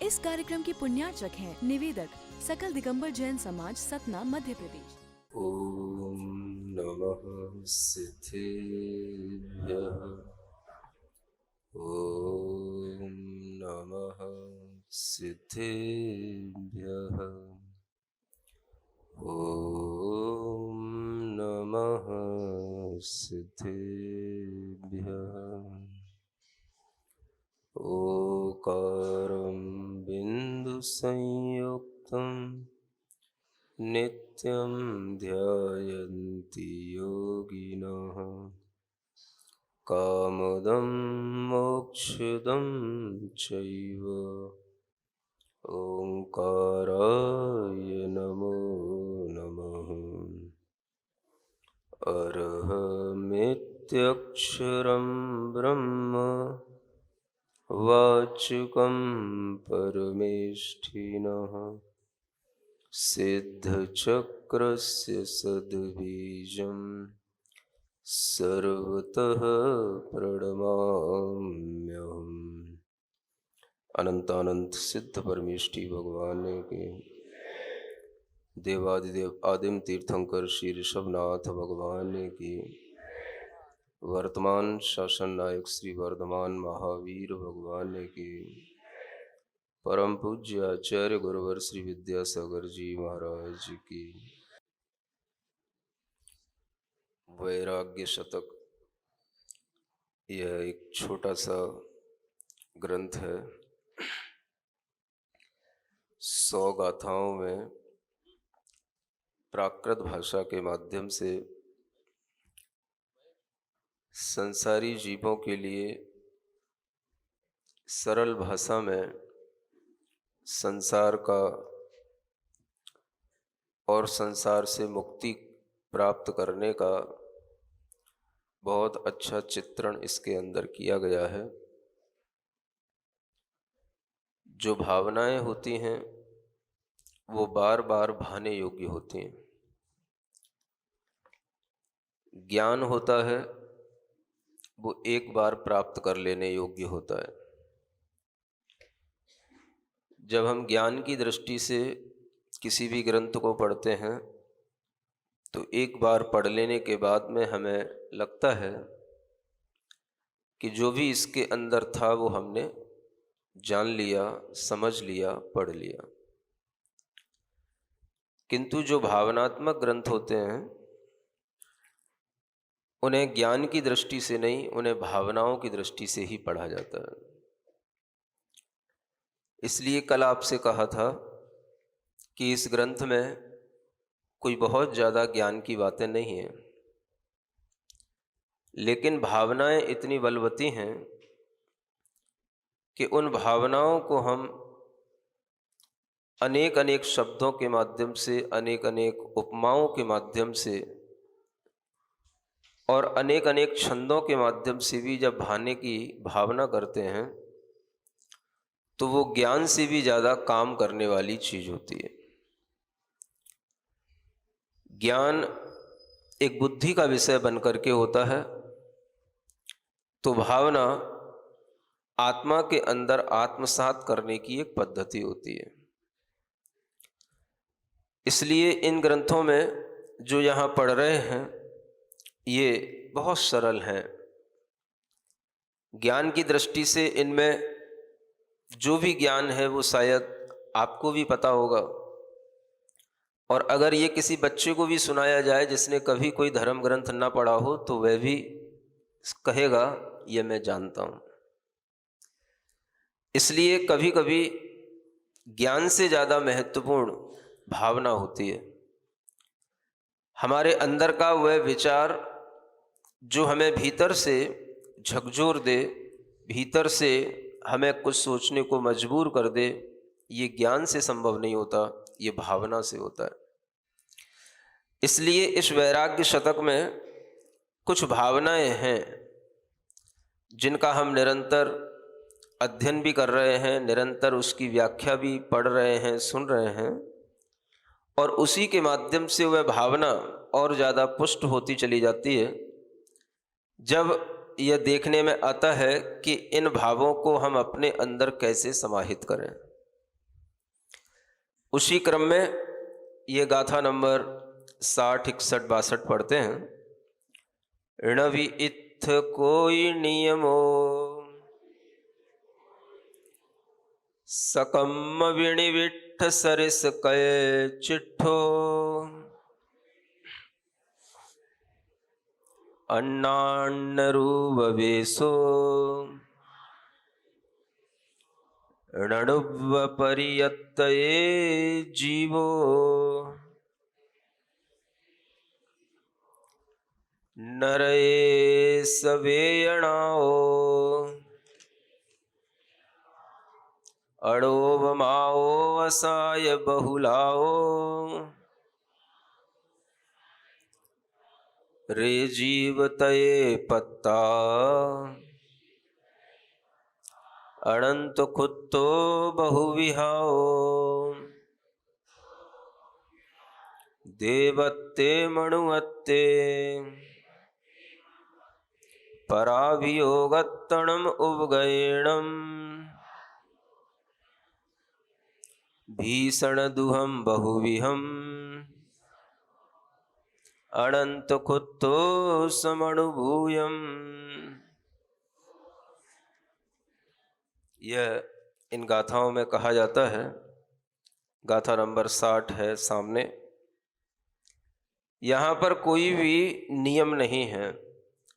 इस कार्यक्रम के पुण्यार्चक हैं निवेदक सकल दिगंबर जैन समाज, सतना, मध्य प्रदेश। ओम नमः सिद्धेभ्यः। ओम नमः सिद्धेभ्यः। ओम नमः सिद्धेभ्यः। ओकारं बिंदु संयुक्तं नित्यं ध्यायन्ति योगिनः। कामदं मोक्षदं चैव ओंकाराय नमो नमः। अरहमित्यक्षरं ब्रह्म वाचकं परमेष्ठिनः। सिद्धचक्रस्य सद्बीजं सर्वतः प्रणमाम्यहम्। अनंतानंत सिद्ध परमेष्ठी भगवान के देवादिदेव आदिम तीर्थंकर श्री ऋषभनाथ भगवान की वर्तमान शासन नायक श्री वर्धमान महावीर भगवान की परम पूज्य आचार्य गुरुवर श्री विद्यासागर जी महाराज की वैराग्य शतक। यह एक छोटा सा ग्रंथ है। 100 गाथाओं में प्राकृत भाषा के माध्यम से संसारी जीवों के लिए सरल भाषा में संसार का और संसार से मुक्ति प्राप्त करने का बहुत अच्छा चित्रण इसके अंदर किया गया है। जो भावनाएं होती हैं वो बार बार भाने योग्य होती हैं। ज्ञान होता है वो एक बार प्राप्त कर लेने योग्य होता है। जब हम ज्ञान की दृष्टि से किसी भी ग्रंथ को पढ़ते हैं तो एक बार पढ़ लेने के बाद में हमें लगता है कि जो भी इसके अंदर था वो हमने जान लिया, समझ लिया, पढ़ लिया। किंतु जो भावनात्मक ग्रंथ होते हैं उन्हें ज्ञान की दृष्टि से नहीं, उन्हें भावनाओं की दृष्टि से ही पढ़ा जाता है। इसलिए कल आपसे कहा था कि इस ग्रंथ में कोई बहुत ज़्यादा ज्ञान की बातें नहीं हैं, लेकिन भावनाएं इतनी बलवती हैं कि उन भावनाओं को हम अनेक अनेक शब्दों के माध्यम से, अनेक अनेक उपमाओं के माध्यम से और अनेक अनेक छंदों के माध्यम से भी जब भाने की भावना करते हैं तो वो ज्ञान से भी ज़्यादा काम करने वाली चीज़ होती है। ज्ञान एक बुद्धि का विषय बनकर के होता है तो भावना आत्मा के अंदर आत्मसात करने की एक पद्धति होती है। इसलिए इन ग्रंथों में जो यहाँ पढ़ रहे हैं ये बहुत सरल हैं। ज्ञान की दृष्टि से इनमें जो भी ज्ञान है वो शायद आपको भी पता होगा, और अगर ये किसी बच्चे को भी सुनाया जाए जिसने कभी कोई धर्म ग्रंथ ना पढ़ा हो तो वह भी कहेगा ये मैं जानता हूँ। इसलिए कभी कभी ज्ञान से ज़्यादा महत्वपूर्ण भावना होती है। हमारे अंदर का वह विचार जो हमें भीतर से झकझोर दे, भीतर से हमें कुछ सोचने को मजबूर कर दे, ये ज्ञान से संभव नहीं होता, ये भावना से होता है। इसलिए इस वैराग्य शतक में कुछ भावनाएं हैं जिनका हम निरंतर अध्ययन भी कर रहे हैं, निरंतर उसकी व्याख्या भी पढ़ रहे हैं, सुन रहे हैं, और उसी के माध्यम से वह भावना और ज़्यादा पुष्ट होती चली जाती है जब यह देखने में आता है कि इन भावों को हम अपने अंदर कैसे समाहित करें। उसी क्रम में ये गाथा नंबर 60, 61, 62 पढ़ते हैं। णवि इत्थ कोई नियमो सकम विणिविट्ठ सरिस कय चिट्ठो अन्नान्न रूप वेशो रणुव परियत्तये जीवो नरये सवेयणाओ अड़ोवमाओ असाय बहुलाओ रे जीवतये पत्ता अनंत खुत्तो बहुविहाओ देवत्ते मणुवत्ते पराभियोगत्तणम उवगयणम भीषण दुहम बहुविहम अनंत खुत्तो समनुभूयम। यह इन गाथाओं में कहा जाता है। गाथा नंबर 60 है सामने। यहाँ पर कोई भी नियम नहीं है।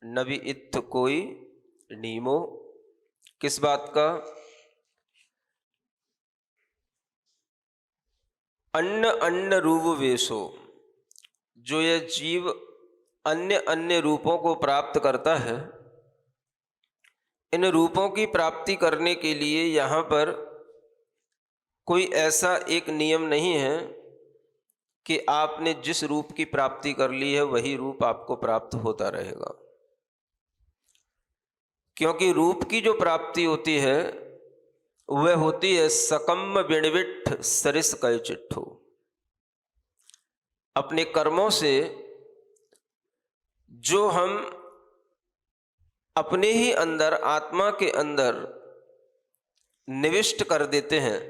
नवि इत्थ कोई नियमो, किस बात का? अन्न अन्न रूप वेशो, जो यह जीव अन्य अन्य रूपों को प्राप्त करता है, इन रूपों की प्राप्ति करने के लिए यहाँ पर कोई ऐसा एक नियम नहीं है कि आपने जिस रूप की प्राप्ति कर ली है वही रूप आपको प्राप्त होता रहेगा। क्योंकि रूप की जो प्राप्ति होती है वह होती है सकम विणविट्ठ सरिस कय चिट्ठो। अपने कर्मों से जो हम अपने ही अंदर, आत्मा के अंदर निविष्ट कर देते हैं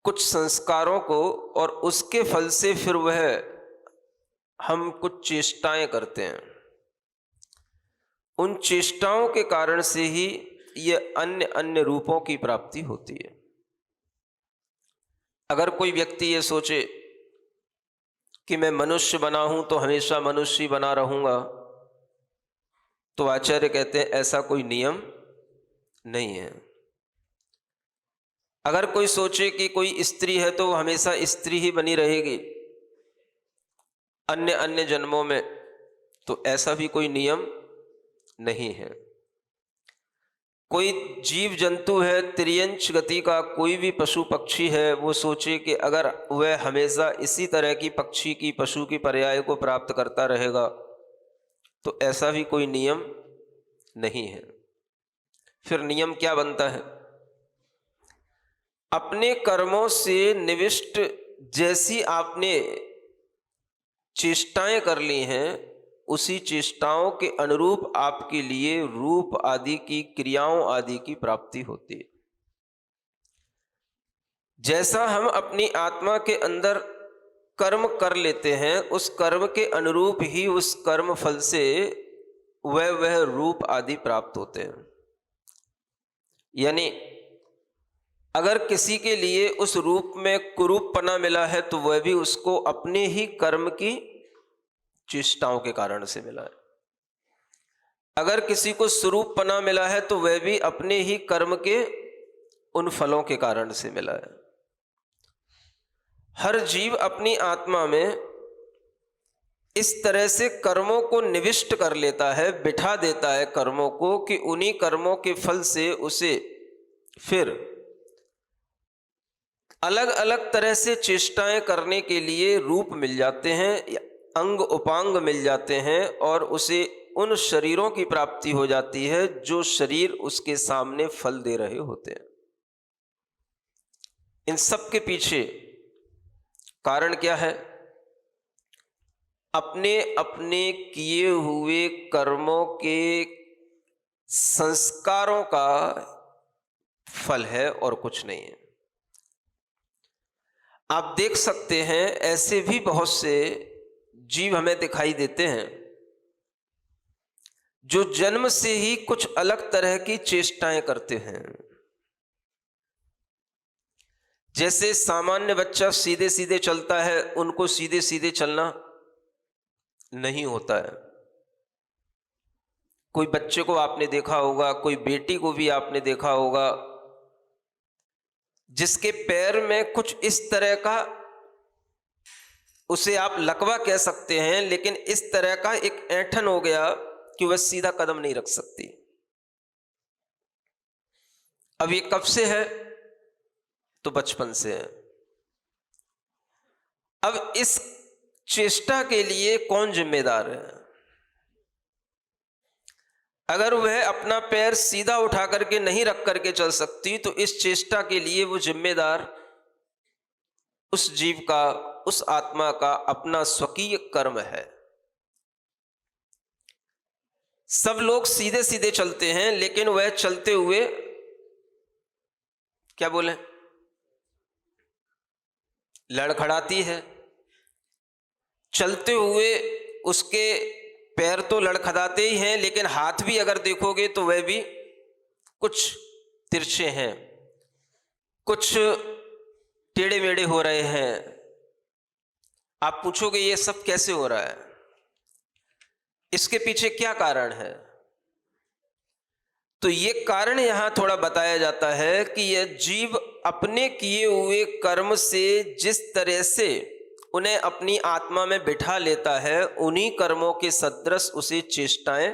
कुछ संस्कारों को, और उसके फल से फिर वह हम कुछ चेष्टाएं करते हैं, उन चेष्टाओं के कारण से ही यह अन्य अन्य रूपों की प्राप्ति होती है। अगर कोई व्यक्ति ये सोचे कि मैं मनुष्य बना हूं तो हमेशा मनुष्य ही बना रहूंगा, तो आचार्य कहते हैं ऐसा कोई नियम नहीं है। अगर कोई सोचे कि कोई स्त्री है तो वो हमेशा स्त्री ही बनी रहेगी अन्य अन्य जन्मों में, तो ऐसा भी कोई नियम नहीं है। कोई जीव जंतु है त्रियंच गति का, कोई भी पशु पक्षी है, वो सोचे कि अगर वह हमेशा इसी तरह की पक्षी की, पशु की पर्याय को प्राप्त करता रहेगा, तो ऐसा भी कोई नियम नहीं है। फिर नियम क्या बनता है? अपने कर्मों से निविष्ट जैसी आपने चेष्टाएं कर ली हैं, उसी चेष्टाओं के अनुरूप आपके लिए रूप आदि की, क्रियाओं आदि की प्राप्ति होती है। जैसा हम अपनी आत्मा के अंदर कर्म कर लेते हैं, उस कर्म के अनुरूप ही उस कर्म फल से वह रूप आदि प्राप्त होते हैं। यानी अगर किसी के लिए उस रूप में कुरूपपना मिला है तो वह भी उसको अपने ही कर्म की चेष्टाओं के कारण से मिला है। अगर किसी को स्वरूपपना मिला है तो वह भी अपने ही कर्म के उन फलों के कारण से मिला है। हर जीव अपनी आत्मा में इस तरह से कर्मों को निविष्ट कर लेता है, बिठा देता है कर्मों को, कि उन्हीं कर्मों के फल से उसे फिर अलग अलग तरह से चेष्टाएं करने के लिए रूप मिल जाते हैं, अंग उपांग मिल जाते हैं, और उसे उन शरीरों की प्राप्ति हो जाती है जो शरीर उसके सामने फल दे रहे होते हैं। इन सब के पीछे कारण क्या है? अपने अपने किए हुए कर्मों के संस्कारों का फल है और कुछ नहीं है। आप देख सकते हैं ऐसे भी बहुत से जीव हमें दिखाई देते हैं जो जन्म से ही कुछ अलग तरह की चेष्टाएं करते हैं। जैसे सामान्य बच्चा सीधे सीधे चलता है, उनको सीधे सीधे चलना नहीं होता है। कोई बच्चे को आपने देखा होगा, कोई बेटी को भी आपने देखा होगा, जिसके पैर में कुछ इस तरह का, उसे आप लकवा कह सकते हैं, लेकिन इस तरह का एक ऐंठन हो गया कि वह सीधा कदम नहीं रख सकती। अब ये कब से है? तो बचपन से है। अब इस चेष्टा के लिए कौन जिम्मेदार है? अगर वह अपना पैर सीधा उठा करके नहीं रख करके चल सकती, तो इस चेष्टा के लिए वो जिम्मेदार उस जीव का, उस आत्मा का अपना स्वकीय कर्म है। सब लोग सीधे सीधे चलते हैं, लेकिन वह चलते हुए क्या बोले, लड़खड़ाती है। चलते हुए उसके पैर तो लड़खड़ाते ही हैं, लेकिन हाथ भी अगर देखोगे तो वह भी कुछ तिरछे हैं, कुछ टेढ़े मेढ़े हो रहे हैं। आप पूछोगे ये सब कैसे हो रहा है, इसके पीछे क्या कारण है? तो ये कारण यहां थोड़ा बताया जाता है कि यह जीव अपने किए हुए कर्म से जिस तरह से उन्हें अपनी आत्मा में बिठा लेता है, उन्हीं कर्मों के सदृश उसे चेष्टाएं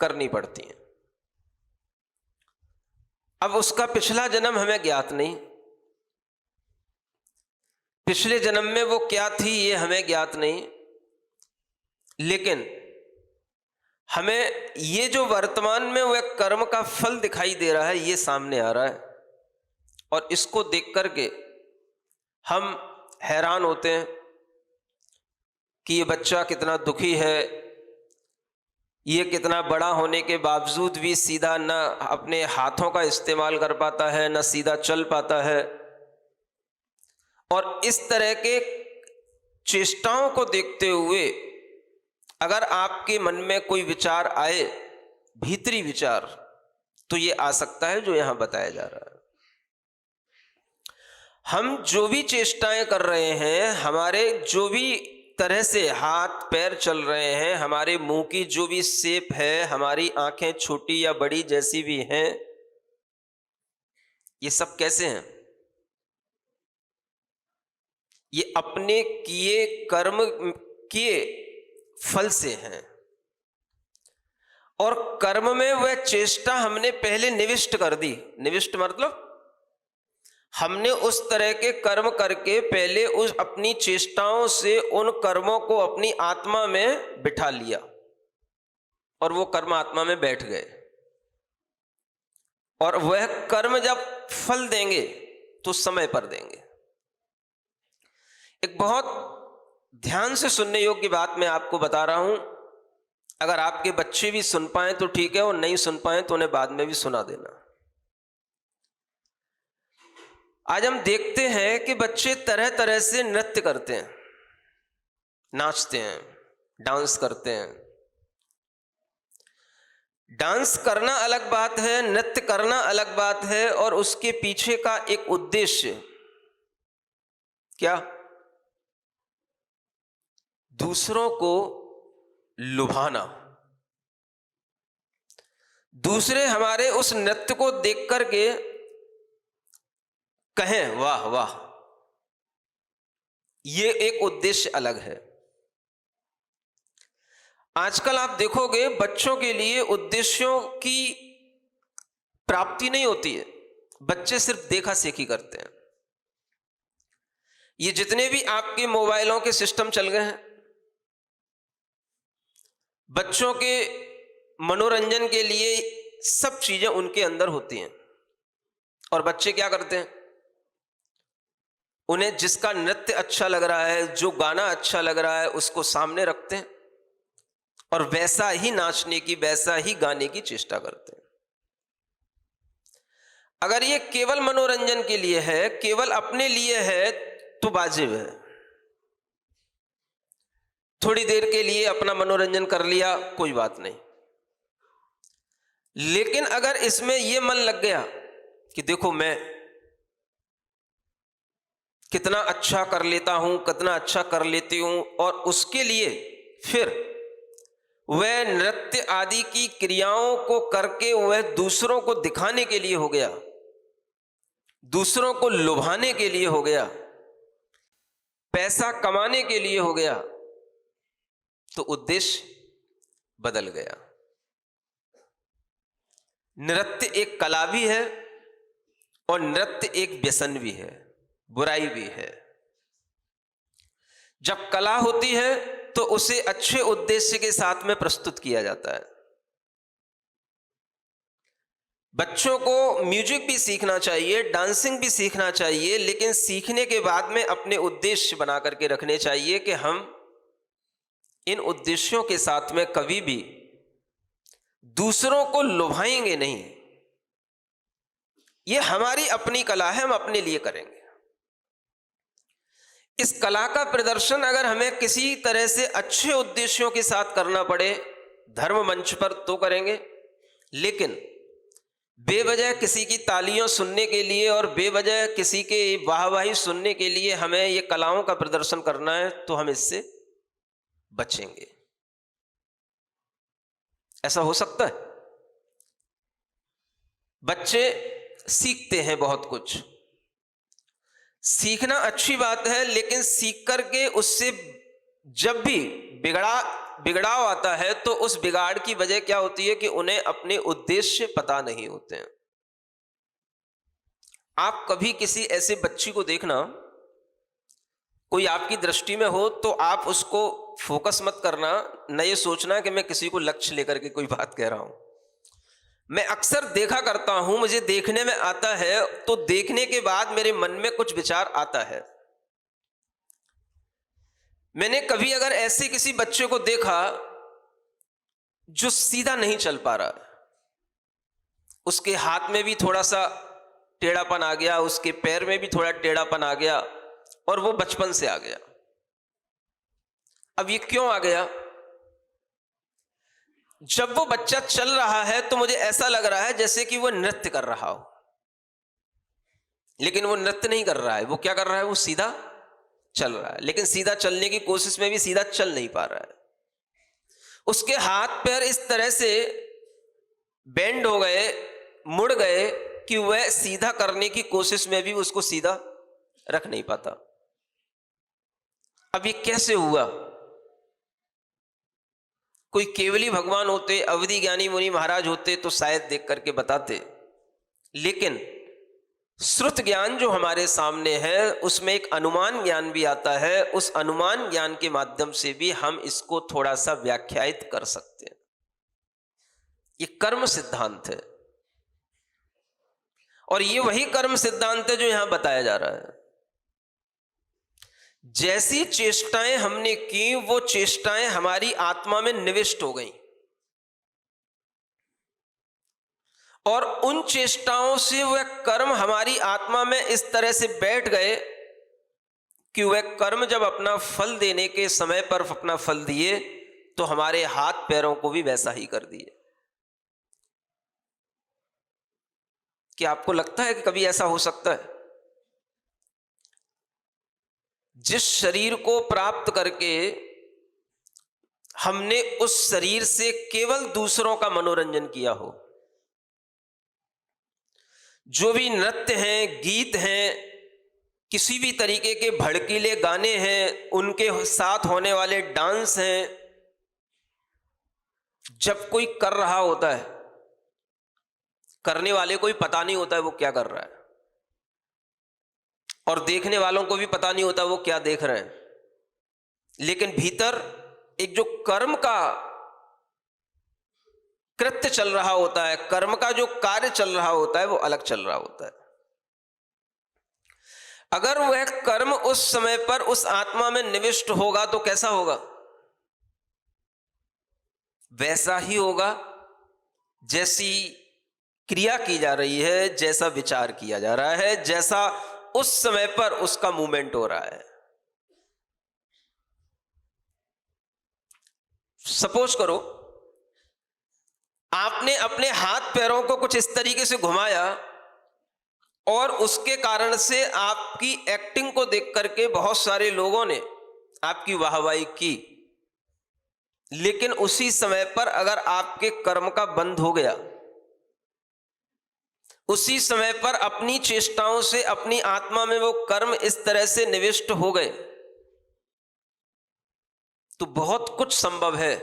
करनी पड़ती हैं। अब उसका पिछला जन्म हमें ज्ञात नहीं, पिछले जन्म में वो क्या थी ये हमें ज्ञात नहीं, लेकिन हमें ये जो वर्तमान में वह कर्म का फल दिखाई दे रहा है, ये सामने आ रहा है, और इसको देख करके हम हैरान होते हैं कि ये बच्चा कितना दुखी है, ये कितना बड़ा होने के बावजूद भी सीधा न अपने हाथों का इस्तेमाल कर पाता है, न सीधा चल पाता है। और इस तरह के चेष्टाओं को देखते हुए अगर आपके मन में कोई विचार आए, भीतरी विचार, तो ये आ सकता है जो यहां बताया जा रहा है। हम जो भी चेष्टाएं कर रहे हैं, हमारे जो भी तरह से हाथ पैर चल रहे हैं, हमारे मुंह की जो भी शेप है, हमारी आंखें छोटी या बड़ी जैसी भी हैं, ये सब कैसे हैं? ये अपने किए कर्म के फल से हैं। और कर्म में वह चेष्टा हमने पहले निविष्ट कर दी। निविष्ट मतलब हमने उस तरह के कर्म करके पहले उस अपनी चेष्टाओं से उन कर्मों को अपनी आत्मा में बिठा लिया, और वो कर्म आत्मा में बैठ गए। और वह कर्म जब फल देंगे तो समय पर देंगे। एक बहुत ध्यान से सुनने योग्य बात मैं आपको बता रहा हूं। अगर आपके बच्चे भी सुन पाए तो ठीक है, और नहीं सुन पाए तो उन्हें बाद में भी सुना देना। आज हम देखते हैं कि बच्चे तरह तरह से नृत्य करते हैं, नाचते हैं, डांस करते हैं। डांस करना अलग बात है, नृत्य करना अलग बात है, और उसके पीछे का एक उद्देश्य क्या? दूसरों को लुभाना। दूसरे हमारे उस नृत्य को देख करके कहें वाह वाह, ये एक उद्देश्य अलग है। आजकल आप देखोगे बच्चों के लिए उद्देश्यों की प्राप्ति नहीं होती है, बच्चे सिर्फ देखा सेखी करते हैं। ये जितने भी आपके मोबाइलों के सिस्टम चल गए हैं, बच्चों के मनोरंजन के लिए सब चीजें उनके अंदर होती हैं, और बच्चे क्या करते हैं? उन्हें जिसका नृत्य अच्छा लग रहा है, जो गाना अच्छा लग रहा है, उसको सामने रखते हैं और वैसा ही नाचने की, वैसा ही गाने की चेष्टा करते हैं। अगर ये केवल मनोरंजन के लिए है, केवल अपने लिए है, तो वाजिब है। थोड़ी देर के लिए अपना मनोरंजन कर लिया, कोई बात नहीं। लेकिन अगर इसमें ये मन लग गया कि देखो मैं कितना अच्छा कर लेता हूं, कितना अच्छा कर लेती हूं, और उसके लिए फिर वह नृत्य आदि की क्रियाओं को करके वह दूसरों को दिखाने के लिए हो गया, दूसरों को लुभाने के लिए हो गया, पैसा कमाने के लिए हो गया, तो उद्देश्य बदल गया। नृत्य एक कला भी है और नृत्य एक व्यसन भी है, बुराई भी है। जब कला होती है तो उसे अच्छे उद्देश्य के साथ में प्रस्तुत किया जाता है। बच्चों को म्यूजिक भी सीखना चाहिए, डांसिंग भी सीखना चाहिए, लेकिन सीखने के बाद में अपने उद्देश्य बना करके रखने चाहिए कि हम इन उद्देश्यों के साथ में कभी भी दूसरों को लुभाएंगे नहीं। ये हमारी अपनी कला है, हम अपने लिए करेंगे। इस कला का प्रदर्शन अगर हमें किसी तरह से अच्छे उद्देश्यों के साथ करना पड़े धर्म मंच पर, तो करेंगे। लेकिन बेवजह किसी की तालियां सुनने के लिए और बेवजह किसी के वाहवाही सुनने के लिए हमें ये कलाओं का प्रदर्शन करना है, तो हम इससे बचेंगे। ऐसा हो सकता है। बच्चे सीखते हैं बहुत कुछ, सीखना अच्छी बात है, लेकिन सीख करके उससे जब भी बिगड़ाव आता है तो उस बिगाड़ की वजह क्या होती है कि उन्हें अपने उद्देश्य पता नहीं होते हैं। आप कभी किसी ऐसे बच्ची को देखना, कोई आपकी दृष्टि में हो, तो आप उसको फोकस मत करना, न ये सोचना कि मैं किसी को लक्ष्य लेकर के कोई बात कह रहा हूं। मैं अक्सर देखा करता हूं, मुझे देखने में आता है, तो देखने के बाद मेरे मन में कुछ विचार आता है। मैंने कभी अगर ऐसे किसी बच्चे को देखा जो सीधा नहीं चल पा रहा, उसके हाथ में भी थोड़ा सा टेढ़ापन आ गया, उसके पैर में भी थोड़ा टेढ़ापन आ गया, और वो बचपन से आ गया। अब ये क्यों आ गया? जब वो बच्चा चल रहा है तो मुझे ऐसा लग रहा है जैसे कि वो नृत्य कर रहा हो, लेकिन वो नृत्य नहीं कर रहा है। वो क्या कर रहा है? वो सीधा चल रहा है, लेकिन सीधा चलने की कोशिश में भी सीधा चल नहीं पा रहा है। उसके हाथ पैर इस तरह से बेंड हो गए, मुड़ गए, कि वह सीधा करने की कोशिश में भी उसको सीधा रख नहीं पाता। अब ये कैसे हुआ? कोई केवली भगवान होते, अवधि ज्ञानी मुनि महाराज होते, तो शायद देख करके बताते। लेकिन श्रुत ज्ञान जो हमारे सामने है, उसमें एक अनुमान ज्ञान भी आता है। उस अनुमान ज्ञान के माध्यम से भी हम इसको थोड़ा सा व्याख्यायित कर सकते हैं। ये कर्म सिद्धांत है, और ये वही कर्म सिद्धांत है जो यहां बताया जा रहा है। जैसी चेष्टाएं हमने की, वो चेष्टाएं हमारी आत्मा में निविष्ट हो गईं, और उन चेष्टाओं से वह कर्म हमारी आत्मा में इस तरह से बैठ गए कि वह कर्म जब अपना फल देने के समय पर अपना फल दिए, तो हमारे हाथ पैरों को भी वैसा ही कर दिए। क्या आपको लगता है कि कभी ऐसा हो सकता है? जिस शरीर को प्राप्त करके हमने उस शरीर से केवल दूसरों का मनोरंजन किया हो, जो भी नृत्य हैं, गीत हैं, किसी भी तरीके के भड़कीले गाने हैं, उनके साथ होने वाले डांस हैं, जब कोई कर रहा होता है, करने वाले को भी पता नहीं होता है वो क्या कर रहा है, और देखने वालों को भी पता नहीं होता वो क्या देख रहे हैं, लेकिन भीतर एक जो कर्म का कृत्य चल रहा होता है, कर्म का जो कार्य चल रहा होता है, वो अलग चल रहा होता है। अगर वह कर्म उस समय पर उस आत्मा में निविष्ट होगा तो कैसा होगा? वैसा ही होगा जैसी क्रिया की जा रही है, जैसा विचार किया जा रहा है, जैसा उस समय पर उसका मूवमेंट हो रहा है। सपोज करो आपने अपने हाथ पैरों को कुछ इस तरीके से घुमाया और उसके कारण से आपकी एक्टिंग को देख करके बहुत सारे लोगों ने आपकी वाहवाही की, लेकिन उसी समय पर अगर आपके कर्म का बंद हो गया, उसी समय पर अपनी चेष्टाओं से अपनी आत्मा में वो कर्म इस तरह से निविष्ट हो गए, तो बहुत कुछ संभव है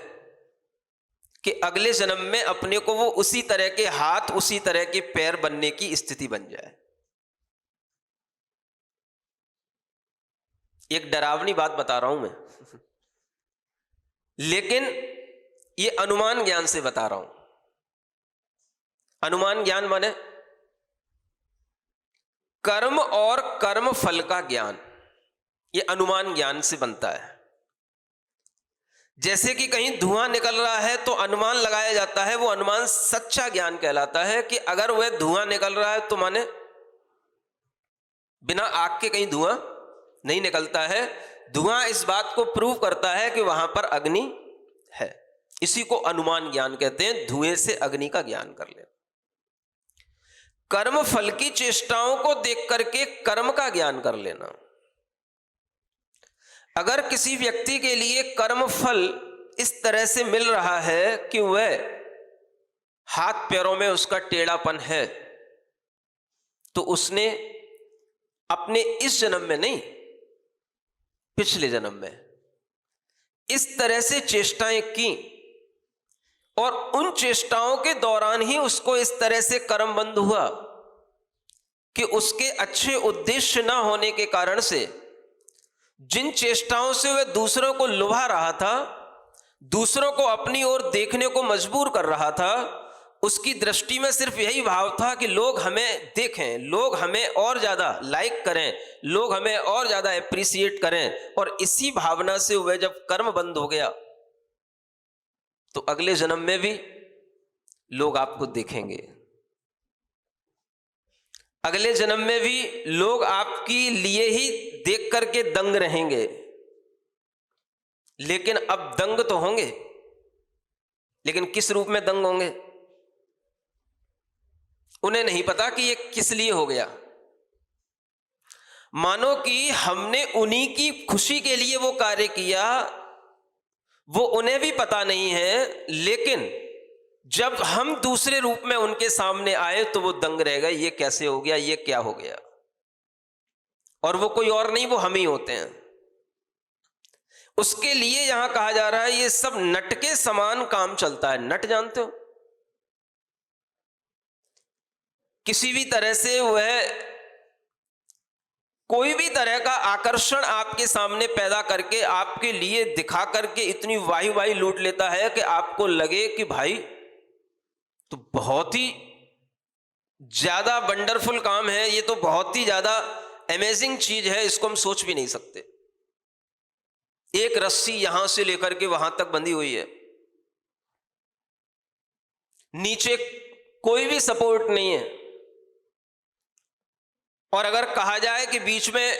कि अगले जन्म में अपने को वो उसी तरह के हाथ, उसी तरह के पैर बनने की स्थिति बन जाए। एक डरावनी बात बता रहा हूं मैं लेकिन ये अनुमान ज्ञान से बता रहा हूं। अनुमान ज्ञान माने कर्म और कर्म फल का ज्ञान, ये अनुमान ज्ञान से बनता है। जैसे कि कहीं धुआं निकल रहा है तो अनुमान लगाया जाता है, वो अनुमान सच्चा ज्ञान कहलाता है कि अगर वह धुआं निकल रहा है तो माने बिना आग के कहीं धुआं नहीं निकलता है। धुआं इस बात को प्रूव करता है कि वहां पर अग्नि है। इसी को अनुमान ज्ञान कहते हैं, धुएं से अग्नि का ज्ञान कर ले। कर्म फल की चेष्टाओं को देख करके कर्म का ज्ञान कर लेना। अगर किसी व्यक्ति के लिए कर्म फल इस तरह से मिल रहा है कि वह हाथ पैरों में उसका टेढ़ापन है, तो उसने अपने इस जन्म में नहीं, पिछले जन्म में इस तरह से चेष्टाएं की और उन चेष्टाओं के दौरान ही उसको इस तरह से कर्म बंद हुआ कि उसके अच्छे उद्देश्य ना होने के कारण से जिन चेष्टाओं से वह दूसरों को लुभा रहा था, दूसरों को अपनी ओर देखने को मजबूर कर रहा था, उसकी दृष्टि में सिर्फ यही भाव था कि लोग हमें देखें, लोग हमें और ज्यादा लाइक करें, लोग हमें और ज्यादा एप्रिसिएट करें। और इसी भावना से वह जब कर्म बंद हो गया तो अगले जन्म में भी लोग आपको देखेंगे, अगले जन्म में भी लोग आपकी लिए ही देख करके दंग रहेंगे। लेकिन अब दंग तो होंगे, लेकिन किस रूप में दंग होंगे उन्हें नहीं पता कि ये किस लिए हो गया। मानो कि हमने उन्हीं की खुशी के लिए वो कार्य किया, वो उन्हें भी पता नहीं है, लेकिन जब हम दूसरे रूप में उनके सामने आए तो वो दंग रह गए, ये कैसे हो गया, ये क्या हो गया। और वो कोई और नहीं, वो हम ही होते हैं। उसके लिए यहां कहा जा रहा है ये सब नट के समान काम चलता है। नट जानते हो, किसी भी तरह से वह कोई भी तरह का आकर्षण आपके सामने पैदा करके आपके लिए दिखा करके इतनी वाही लूट लेता है कि आपको लगे कि भाई तो बहुत ही ज्यादा वंडरफुल काम है, ये तो बहुत ही ज्यादा अमेजिंग चीज है, इसको हम सोच भी नहीं सकते। एक रस्सी यहां से लेकर के वहां तक बंधी हुई है, नीचे कोई भी सपोर्ट नहीं है, और अगर कहा जाए कि बीच में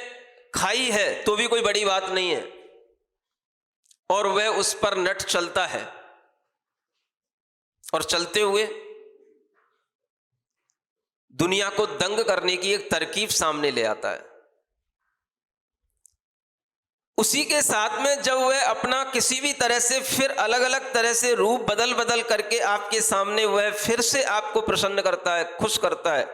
खाई है तो भी कोई बड़ी बात नहीं है, और वह उस पर नट चलता है और चलते हुए दुनिया को दंग करने की एक तरकीब सामने ले आता है। उसी के साथ में जब वह अपना किसी भी तरह से फिर अलग अलग तरह से रूप बदल बदल करके आपके सामने वह फिर से आपको प्रसन्न करता है, खुश करता है,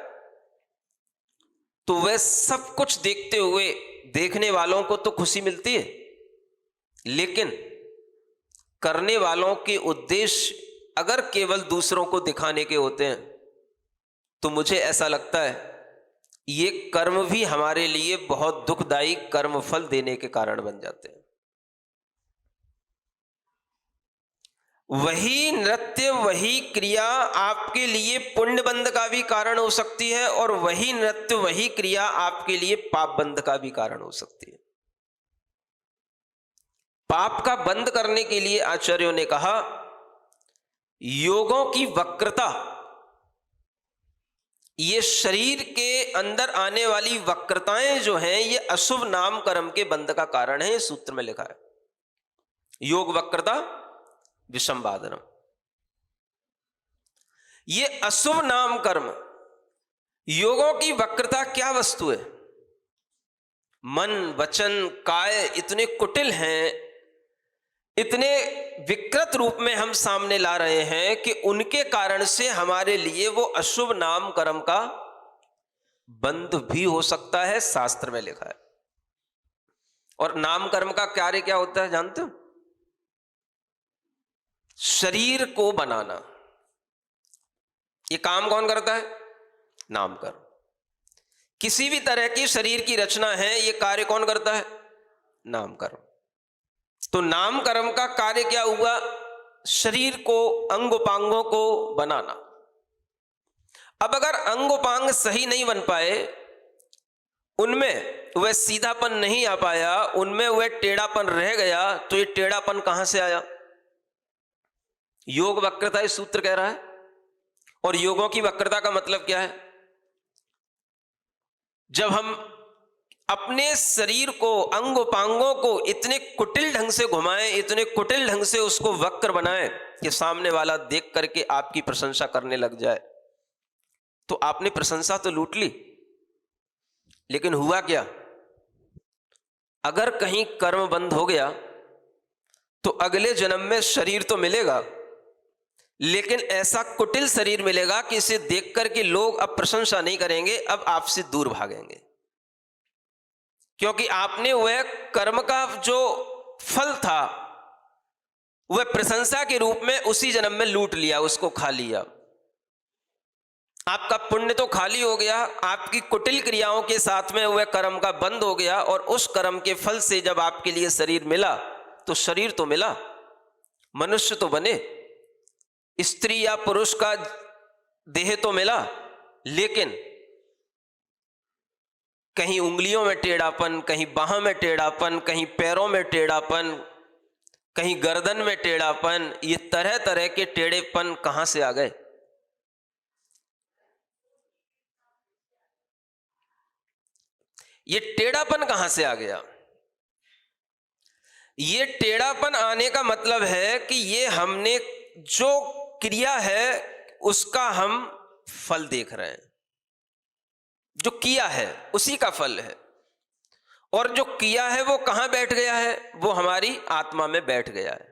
तो वह सब कुछ देखते हुए देखने वालों को तो खुशी मिलती है, लेकिन करने वालों के उद्देश्य अगर केवल दूसरों को दिखाने के होते हैं तो मुझे ऐसा लगता है ये कर्म भी हमारे लिए बहुत दुखदायी कर्म फल देने के कारण बन जाते हैं। वही नृत्य, वही क्रिया आपके लिए पुण्य बंध का भी कारण हो सकती है, और वही नृत्य, वही क्रिया आपके लिए पाप बंध का भी कारण हो सकती है। पाप का बंध करने के लिए आचार्यों ने कहा योगों की वक्रता ये शरीर के अंदर आने वाली वक्रताएं जो हैं ये अशुभ नाम कर्म के बंध का कारण है। ये सूत्र में लिखा है, योग वक्रता विषम बाधनम। ये अशुभ नाम कर्म, योगों की वक्रता क्या वस्तु है? मन वचन काय इतने कुटिल हैं, इतने विकृत रूप में हम सामने ला रहे हैं कि उनके कारण से हमारे लिए वो अशुभ नाम कर्म का बंध भी हो सकता है, शास्त्र में लिखा है। और नाम कर्म का कार्य क्या होता है जानते हो? शरीर को बनाना। ये काम कौन करता है? नाम कर्म। किसी भी तरह की शरीर की रचना है, ये कार्य कौन करता है? नाम कर्म। तो नाम कर्म का कार्य क्या हुआ? शरीर को, अंग उपांगों को बनाना। अब अगर अंग उपांग सही नहीं बन पाए, उनमें वह सीधापन नहीं आ पाया, उनमें वह टेढ़ापन रह गया, तो ये टेढ़ापन कहां से आया? योग वक्रता इस सूत्र कह रहा है। और योगों की वक्रता का मतलब क्या है? जब हम अपने शरीर को, अंग उपांगों को इतने कुटिल ढंग से घुमाएं, इतने कुटिल ढंग से उसको वक्र बनाएं कि सामने वाला देख करके आपकी प्रशंसा करने लग जाए, तो आपने प्रशंसा तो लूट ली, लेकिन हुआ क्या? अगर कहीं कर्म बंद हो गया तो अगले जन्म में शरीर तो मिलेगा, लेकिन ऐसा कुटिल शरीर मिलेगा कि इसे देख करके लोग अब प्रशंसा नहीं करेंगे, अब आपसे दूर भागेंगे, क्योंकि आपने वह कर्म का जो फल था वह प्रशंसा के रूप में उसी जन्म में लूट लिया, उसको खा लिया। आपका पुण्य तो खाली हो गया, आपकी कुटिल क्रियाओं के साथ में वह कर्म का बंद हो गया, और उस कर्म के फल से जब आपके लिए शरीर मिला तो शरीर तो मिला, मनुष्य तो बने, स्त्री या पुरुष का देह तो मिला, लेकिन कहीं उंगलियों में टेढ़ापन, कहीं बाह में टेढ़ापन, कहीं पैरों में टेढ़ापन, कहीं गर्दन में टेढ़ापन, ये तरह तरह के टेढ़ेपन कहां से आ गए? ये टेढ़ापन कहां से आ गया? ये टेढ़ापन आने का मतलब है कि ये हमने जो क्रिया है उसका हम फल देख रहे हैं। जो किया है उसी का फल है, और जो किया है वो कहां बैठ गया है? वो हमारी आत्मा में बैठ गया है।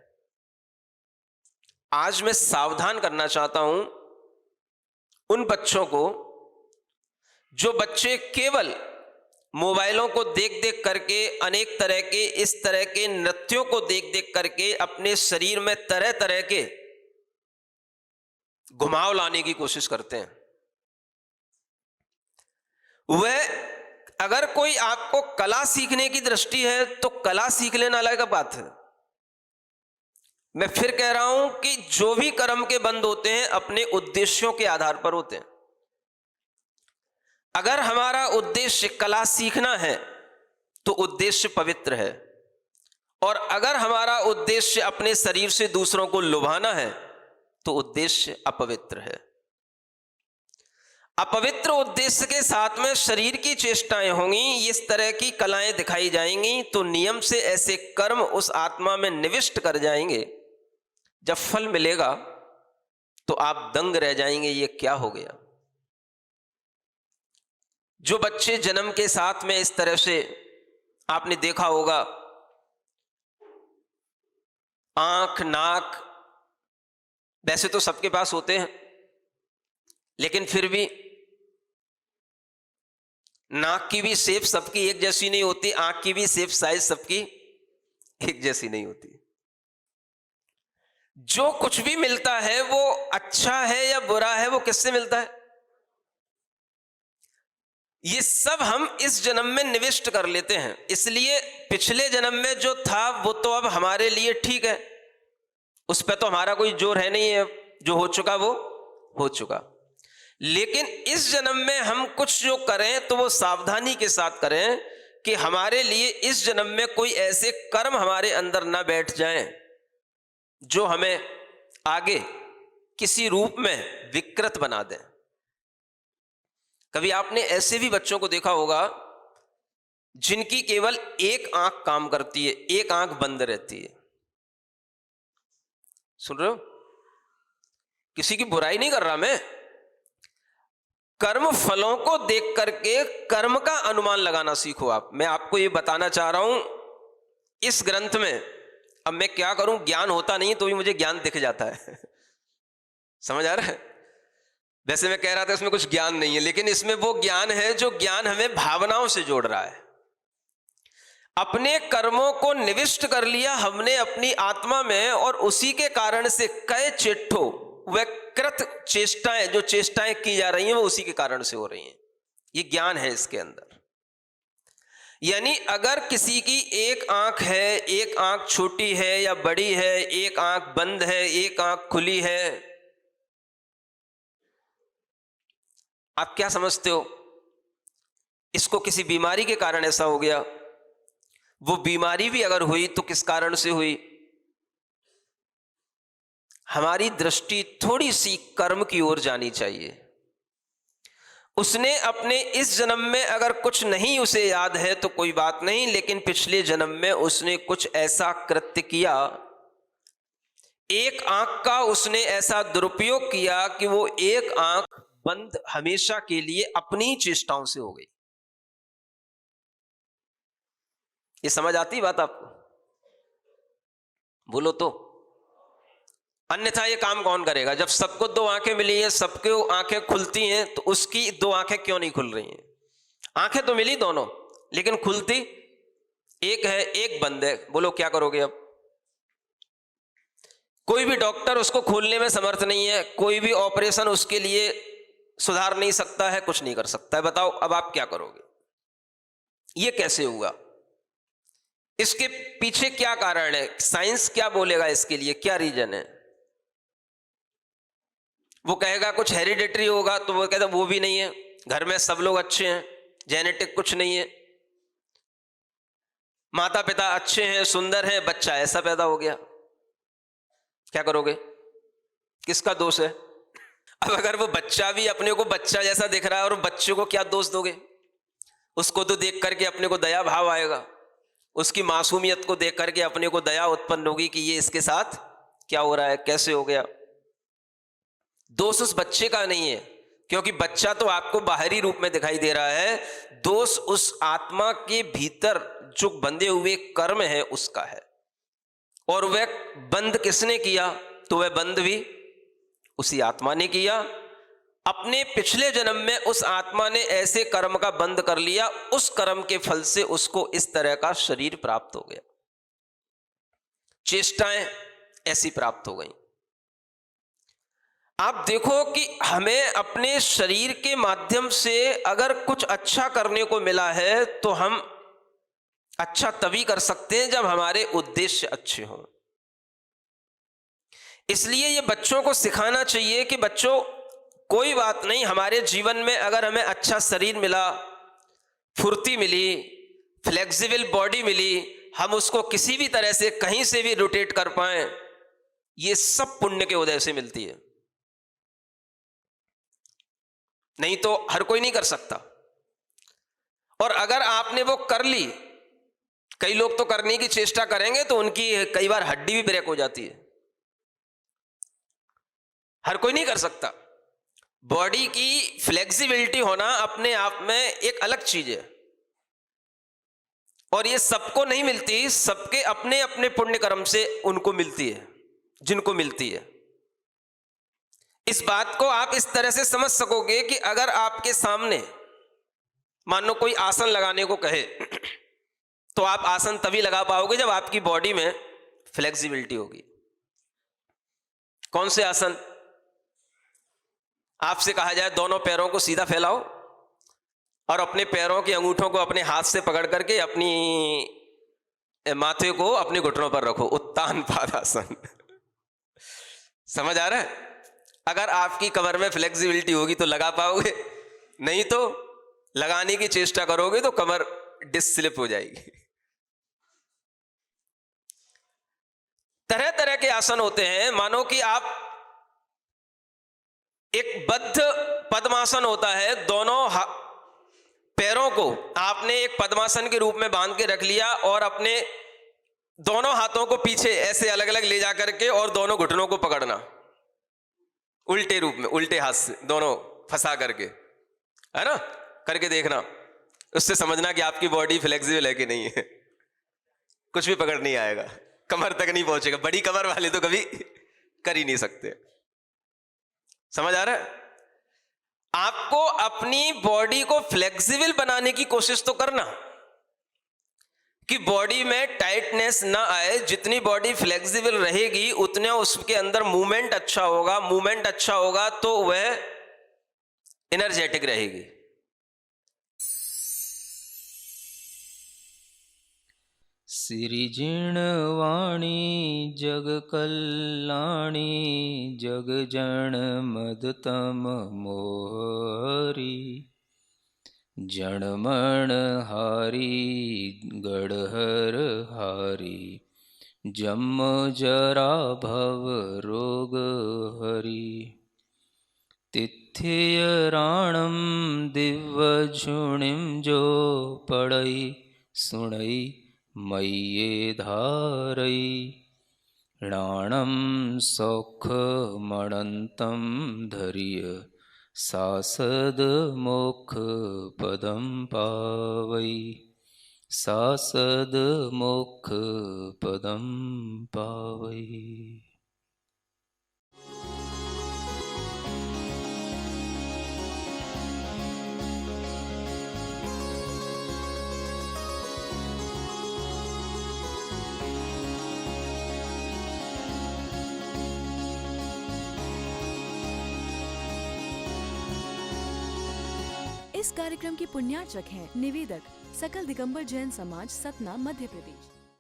आज मैं सावधान करना चाहता हूं उन बच्चों को जो बच्चे केवल मोबाइलों को देख देख करके, अनेक तरह के इस तरह के नृत्यों को देख देख करके अपने शरीर में तरह तरह के घुमाव लाने की कोशिश करते हैं। वह अगर कोई आपको कला सीखने की दृष्टि है तो कला सीख लेना अलग बात है। मैं फिर कह रहा हूं कि जो भी कर्म के बंद होते हैं अपने उद्देश्यों के आधार पर होते हैं। अगर हमारा उद्देश्य कला सीखना है तो उद्देश्य पवित्र है, और अगर हमारा उद्देश्य अपने शरीर से दूसरों को लुभाना है तो उद्देश्य अपवित्र है। अपवित्र उद्देश्य के साथ में शरीर की चेष्टाएं होंगी, इस तरह की कलाएं दिखाई जाएंगी, तो नियम से ऐसे कर्म उस आत्मा में निविष्ट कर जाएंगे। जब फल मिलेगा तो आप दंग रह जाएंगे, ये क्या हो गया। जो बच्चे जन्म के साथ में इस तरह से आपने देखा होगा, आंख नाक वैसे तो सबके पास होते हैं, लेकिन फिर भी नाक की भी शेप सबकी एक जैसी नहीं होती, आंख की भी शेप साइज सबकी एक जैसी नहीं होती। जो कुछ भी मिलता है वो अच्छा है या बुरा है, वो किससे मिलता है? ये सब हम इस जन्म में निविष्ट कर लेते हैं। इसलिए पिछले जन्म में जो था वो तो अब हमारे लिए ठीक है, उस पर तो हमारा कोई जोर है नहीं है, जो हो चुका वो हो चुका। लेकिन इस जन्म में हम कुछ जो करें तो वो सावधानी के साथ करें कि हमारे लिए इस जन्म में कोई ऐसे कर्म हमारे अंदर ना बैठ जाएं जो हमें आगे किसी रूप में विकृत बना दें। कभी आपने ऐसे भी बच्चों को देखा होगा जिनकी केवल एक आंख काम करती है, एक आंख बंद रहती है। सुन रहे हो? किसी की बुराई नहीं कर रहा मैं। कर्म फलों को देख करके कर्म का अनुमान लगाना सीखो आप। मैं आपको ये बताना चाह रहा हूं इस ग्रंथ में। अब मैं क्या करूं, ज्ञान होता नहीं तो भी मुझे ज्ञान दिख जाता है। समझ आ रहा है? वैसे मैं कह रहा था इसमें कुछ ज्ञान नहीं है, लेकिन इसमें वो ज्ञान है जो ज्ञान हमें भावनाओं से जोड़ रहा है। अपने कर्मों को निविष्ट कर लिया हमने अपनी आत्मा में, और उसी के कारण से कई चेष्टो व कृत चेष्टाएं, जो चेष्टाएं की जा रही हैं वो उसी के कारण से हो रही हैं। ये ज्ञान है इसके अंदर। यानी अगर किसी की एक आंख है, एक आंख छोटी है या बड़ी है, एक आंख बंद है, एक आंख खुली है, आप क्या समझते हो? इसको किसी बीमारी के कारण ऐसा हो गया। वो बीमारी भी अगर हुई तो किस कारण से हुई? हमारी दृष्टि थोड़ी सी कर्म की ओर जानी चाहिए। उसने अपने इस जन्म में अगर कुछ नहीं उसे याद है तो कोई बात नहीं, लेकिन पिछले जन्म में उसने कुछ ऐसा कृत्य किया, एक आंख का उसने ऐसा दुरुपयोग किया कि वो एक आंख बंद हमेशा के लिए अपनी चेष्टाओं से हो गई। ये समझ आती बात आपको? बोलो तो। अन्यथा ये काम कौन करेगा? जब सबको दो आंखें मिली हैं, सबके आंखें खुलती हैं, तो उसकी दो आंखें क्यों नहीं खुल रही हैं? आंखें तो मिली दोनों, लेकिन खुलती एक है, एक बंद है। बोलो क्या करोगे अब? कोई भी डॉक्टर उसको खोलने में समर्थ नहीं है, कोई भी ऑपरेशन उसके लिए सुधार नहीं सकता है, कुछ नहीं कर सकता है। बताओ अब आप क्या करोगे? ये कैसे हुआ? इसके पीछे क्या कारण है? साइंस क्या बोलेगा इसके लिए? क्या रीजन है? वो कहेगा कुछ हेरिडेटरी होगा, तो वो कहता वो भी नहीं है, घर में सब लोग अच्छे हैं, जेनेटिक कुछ नहीं है, माता पिता अच्छे हैं, सुंदर हैं, बच्चा ऐसा पैदा हो गया। क्या करोगे? किसका दोष है? अब अगर वो बच्चा भी अपने को बच्चा जैसा दिख रहा है, और बच्चे को क्या दोष दोगे? उसको तो देख करके अपने को दया भाव आएगा, उसकी मासूमियत को देख करके अपने को दया उत्पन्न होगी कि ये इसके साथ क्या हो रहा है, कैसे हो गया। दोष उस बच्चे का नहीं है, क्योंकि बच्चा तो आपको बाहरी रूप में दिखाई दे रहा है। दोष उस आत्मा के भीतर जो बंधे हुए कर्म है उसका है। और वह बंद किसने किया? तो वह बंद भी उसी आत्मा ने किया। अपने पिछले जन्म में उस आत्मा ने ऐसे कर्म का बंद कर लिया, उस कर्म के फल से उसको इस तरह का शरीर प्राप्त हो गया, चेष्टाएं ऐसी प्राप्त हो गई। आप देखो कि हमें अपने शरीर के माध्यम से अगर कुछ अच्छा करने को मिला है तो हम अच्छा तभी कर सकते हैं जब हमारे उद्देश्य अच्छे हों। इसलिए ये बच्चों को सिखाना चाहिए कि बच्चों कोई बात नहीं, हमारे जीवन में अगर हमें अच्छा शरीर मिला, फुर्ती मिली, फ्लेक्सिबल बॉडी मिली, हम उसको किसी भी तरह से कहीं से भी रोटेट कर पाएं, ये सब पुण्य के उदय से मिलती है। नहीं तो हर कोई नहीं कर सकता। और अगर आपने वो कर ली, कई लोग तो करने की चेष्टा करेंगे तो उनकी कई बार हड्डी भी ब्रेक हो जाती है। हर कोई नहीं कर सकता। बॉडी की फ्लेक्सिबिलिटी होना अपने आप में एक अलग चीज है, और ये सबको नहीं मिलती। सबके अपने अपने पुण्य कर्म से उनको मिलती है, जिनको मिलती है। इस बात को आप इस तरह से समझ सकोगे कि अगर आपके सामने मान लो कोई आसन लगाने को कहे, तो आप आसन तभी लगा पाओगे जब आपकी बॉडी में फ्लेक्सिबिलिटी होगी। कौन से आसन? आपसे कहा जाए दोनों पैरों को सीधा फैलाओ और अपने पैरों के अंगूठों को अपने हाथ से पकड़ करके अपनी माथे को अपने घुटनों पर रखो, उत्तान पादासन। समझ आ रहा है? अगर आपकी कमर में फ्लेक्सिबिलिटी होगी तो लगा पाओगे, नहीं तो लगाने की चेष्टा करोगे तो कमर डिस्लिप हो जाएगी। तरह तरह के आसन होते हैं। मानो कि आप एक बद्ध पद्मासन होता है, दोनों पैरों को आपने एक पद्मासन के रूप में बांध के रख लिया और अपने दोनों हाथों को पीछे ऐसे अलग अलग ले जा करके और दोनों घुटनों को पकड़ना उल्टे रूप में, उल्टे हाथ से दोनों फंसा करके, है ना, करके देखना। उससे समझना कि आपकी बॉडी फ्लेक्सिबल है कि नहीं है। कुछ भी पकड़ नहीं आएगा, कमर तक नहीं पहुंचेगा। बड़ी कमर वाले तो कभी कर ही नहीं सकते। समझ आ रहा है? आपको अपनी बॉडी को फ्लेक्सिबल बनाने की कोशिश तो करना कि बॉडी में टाइटनेस ना आए। जितनी बॉडी फ्लेक्सिबल रहेगी उतने उसके अंदर मूवमेंट अच्छा होगा। मूवमेंट अच्छा होगा तो वह एनर्जेटिक रहेगी। सिरिजिणवाणी जग कल्याणी जग जन मदतम मोहरी जणमण हारी गढ़हर हारी जम जरा भव रोग हरि तिथ्य राणम दिव्य झुणिम जो पड़ई सुणई मय्ये धारई राणम सौख मणंतम धरिय सासद मोक्ष पदम पावई सासद मोक्ष पदम पावई। इस कार्यक्रम के पुण्यार्चक हैं निवेदक सकल दिगंबर जैन समाज, सतना, मध्य प्रदेश।